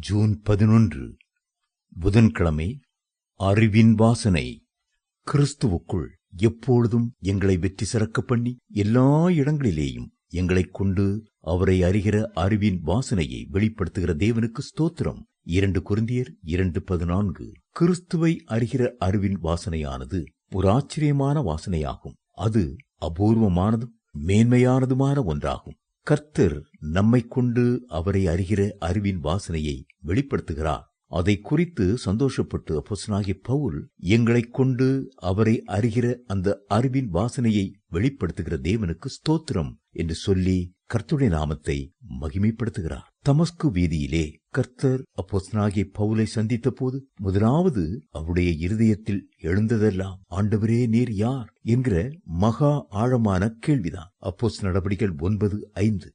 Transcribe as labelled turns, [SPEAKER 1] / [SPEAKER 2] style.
[SPEAKER 1] June 11 புதன்கிழமை. அறிவின் வாசனை. கிறிஸ்துவுக்குள் எப்பொழுதும் எங்களை வெற்றி சிறக்க பண்ணி எல்லா இடங்களிலேயும் எங்களைக் கொண்டு அவரை அறிகிற அறிவின் வாசனையை வெளிப்படுத்துகிற தேவனுக்கு ஸ்தோத்திரம். 2 கொரிந்தியர் 2:14. கிறிஸ்துவை அறிகிற அறிவின் வாசனையானது ஒரு ஆச்சரியமான வாசனையாகும். அது அபூர்வமானதும் மேன்மையானதுமான ஒன்றாகும். கர்த்தர் நம்மை கொண்டு அவரை அறிகிற அறிவின் வாசனையை வெளிப்படுத்துகிறார். அதை குறித்து சந்தோஷப்பட்டு அப்போஸ்தலனாகிய பவுல் எங்களைக் கொண்டு அவரை அறிகிற அந்த அறிவின் வாசனையை வெளிப்படுத்துகிற தேவனுக்கு ஸ்தோத்திரம் என்று சொல்லி கர்த்தருடைய நாமத்தை மகிமைப்படுத்துகிறார். தமஸ்கு வீதியிலே கர்த்தர் அப்போஸ்தலனாகிய பவுலை சந்தித்த போது முதலாவது அவருடைய இருதயத்தில் எழுந்ததெல்லாம், ஆண்டவரே நீர் யார் என்கிற மகா ஆழமான கேள்விதான். அப்போஸ்தலர் நடபடிகள் 9:5.